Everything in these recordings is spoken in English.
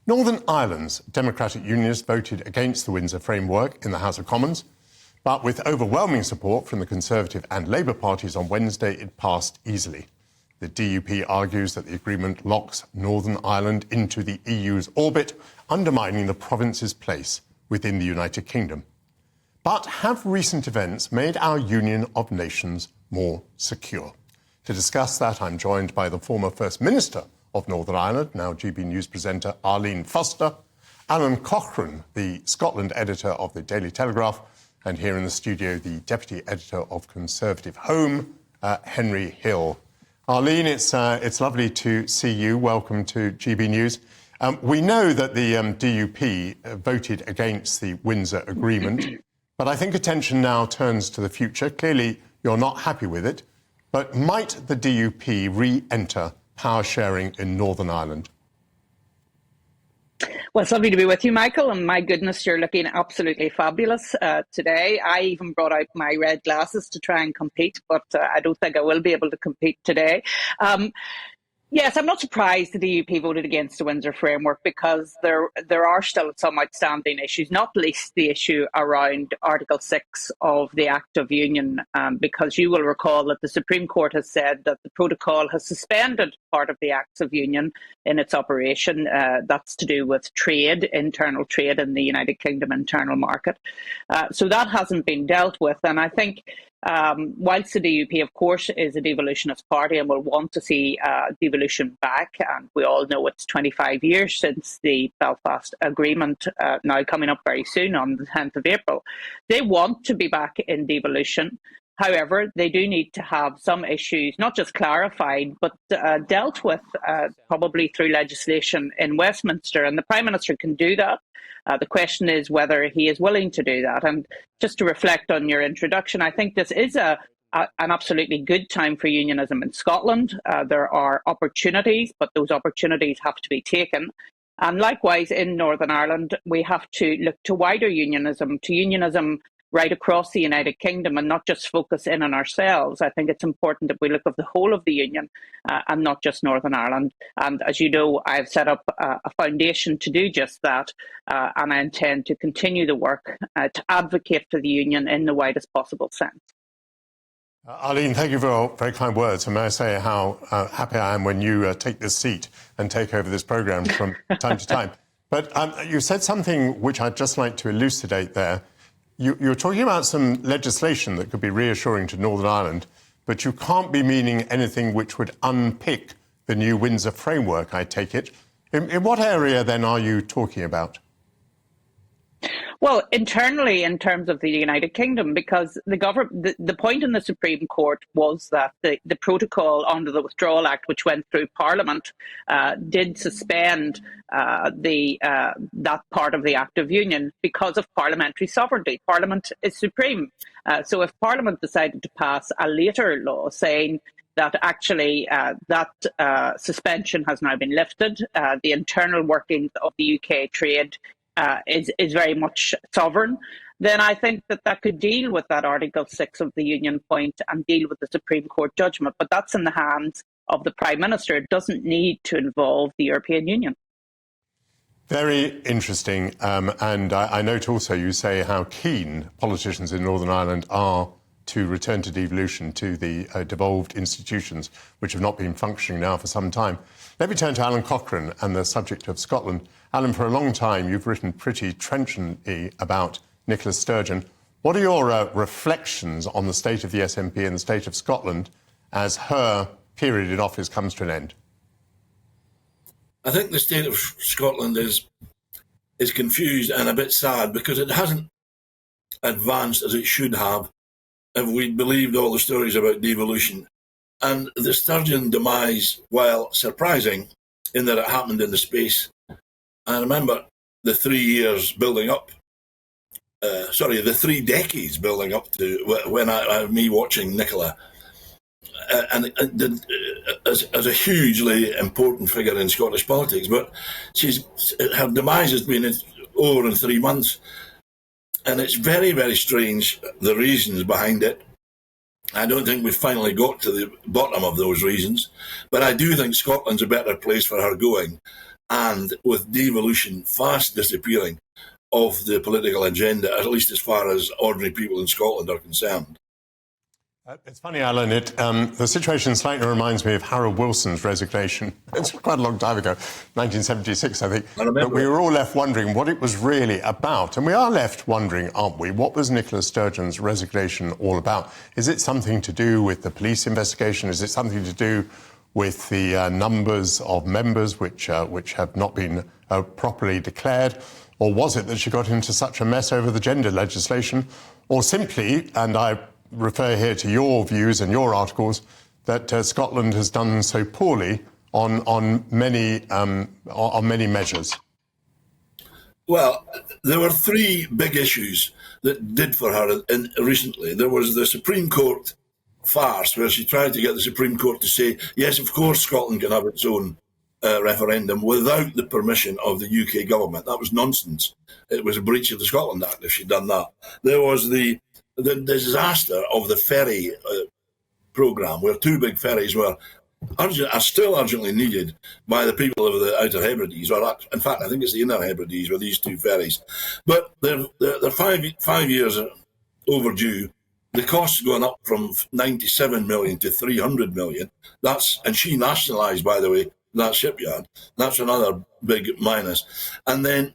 Northern Ireland's Democratic Unionists voted against the Windsor framework in the House of Commons, but with overwhelming support from the Conservative and Labour parties on Wednesday, it passed easily. The DUP argues that the agreement locks Northern Ireland into the EU's orbit, undermining the province's place within the United Kingdom. But have recent events made our union of nations more secure? To discuss that, I'm joined by the former First Minister of Northern Ireland, now GBNews presenter Arlene Foster, Alan Cochrane, the Scotland editor of the Daily Telegraph, and here in the studio, the deputy editor of Conservative Home, Henry Hill. Arlene, it's lovely to see you. Welcome to GB News. We know that the DUP voted against the Windsor Agreement, but I think attention now turns to the future. Clearly, you're not happy with it, but might the DUP re-enter power sharing in Northern Ireland? Well, it's lovely to be with you, Michael, and my goodness, you're looking absolutely fabulous today. I even brought out my red glasses to try and compete, but I don't think I will be able to compete today. Yes, I'm not surprised the DUP voted against the Windsor framework because there are still some outstanding issues, not least the issue around Article 6 of the Act of Union, because you will recall that the Supreme Court has said that the protocol has suspended part of the Acts of Union in its operation. That's to do with trade, internal trade in the United Kingdom internal market. So that hasn't been dealt with, and I think whilst the DUP, of course, is a devolutionist party and will want to see devolution back, and we all know it's 25 years since the Belfast Agreement, now coming up very soon on the 10th of April, they want to be back in devolution. However, they do need to have some issues, not just clarified, but dealt with probably through legislation in Westminster, and the Prime Minister can do that. The question is whether he is willing to do that. And just to reflect on your introduction, I think this is an absolutely good time for unionism in Scotland. There are opportunities, but those opportunities have to be taken. And likewise, in Northern Ireland, we have to look to wider unionism, to unionism right across the United Kingdom and not just focus in on ourselves. I think it's important that we look at the whole of the Union and not just Northern Ireland. And as you know, I've set up a foundation to do just that, and I intend to continue the work to advocate for the Union in the widest possible sense. Arlene, thank you for your very kind words. And may I say how happy I am when you take this seat and take over this programme from time to time. But you said something which I'd just like to elucidate there. You're talking about some legislation that could be reassuring to Northern Ireland, but you can't be meaning anything which would unpick the new Windsor framework, I take it. In what area, then, are you talking about? Well, internally, in terms of the United Kingdom, because the point in the Supreme Court was that the protocol under the Withdrawal Act, which went through Parliament, did suspend that part of the Act of Union because of parliamentary sovereignty. Parliament is supreme. So if Parliament decided to pass a later law saying that actually that suspension has now been lifted, the internal workings of the UK trade is very much sovereign, then I think that could deal with that Article 6 of the Union point and deal with the Supreme Court judgment. But that's in the hands of the Prime Minister. It doesn't need to involve the European Union. Very interesting. And I note also you say how keen politicians in Northern Ireland are to return to devolution, to the devolved institutions, which have not been functioning now for some time. Let me turn to Alan Cochrane and the subject of Scotland. Alan, for a long time, you've written pretty trenchantly about Nicola Sturgeon. What are your reflections on the state of the SNP and the state of Scotland as her period in office comes to an end? I think the state of Scotland is confused and a bit sad because it hasn't advanced as it should have if we'd believed all the stories about devolution. And the Sturgeon demise, while surprising in that it happened in the space, I remember the 3 years building up, the 3 decades building up to when me watching Nicola, as a hugely important figure in Scottish politics. But her demise has been over in 3 months. And it's very, very strange, the reasons behind it. I don't think we've finally got to the bottom of those reasons, but I do think Scotland's a better place for her going. and with devolution fast disappearing of the political agenda, at least as far as ordinary people in Scotland are concerned. It's funny, Alan, the situation slightly reminds me of Harold Wilson's resignation. It's quite a long time ago, 1976, I think. But we were all left wondering what it was really about. And we are left wondering, aren't we? What was Nicola Sturgeon's resignation all about? Is it something to do with the police investigation? Is it something to do with the numbers of members which have not been properly declared? Or was it that she got into such a mess over the gender legislation? Or simply, and I refer here to your views and your articles, that Scotland has done so poorly on many measures? Well, there were three big issues that did for her recently. There was the Supreme Court farce, where she tried to get the Supreme Court to say, yes, of course Scotland can have its own referendum without the permission of the UK government. That was nonsense. It was a breach of the Scotland Act if she'd done that. There was the disaster of the ferry programme, where two big ferries are still urgently needed by the people of the Outer Hebrides, or in fact, I think it's the Inner Hebrides with these two ferries. But they're 5 years overdue. The costs going up from 97 million to 300 million. And she nationalised, by the way, that shipyard. That's another big minus. And then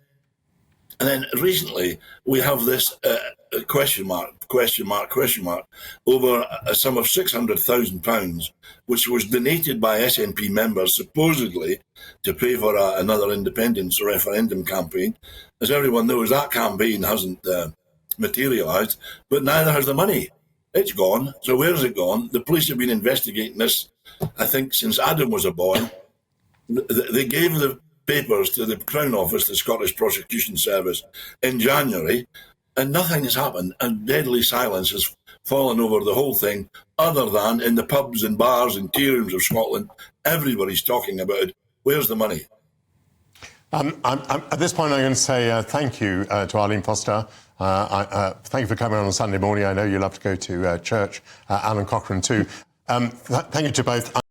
recently we have this question mark over a sum of £600,000, which was donated by SNP members supposedly to pay for another independence referendum campaign. As everyone knows, that campaign hasn't materialised, but neither has the money. It's gone. So where's it gone? The police have been investigating this, I think, since Adam was a boy. They gave the papers to the Crown Office, the Scottish Prosecution Service, in January, and nothing has happened, and deadly silence has fallen over the whole thing, other than in the pubs and bars and tea rooms of Scotland, everybody's talking about it. Where's the money? At this point, I'm going to say thank you to Arlene Foster. Thank you for coming on a Sunday morning. I know you love to go to church. Alan Cochrane too. Thank you to both.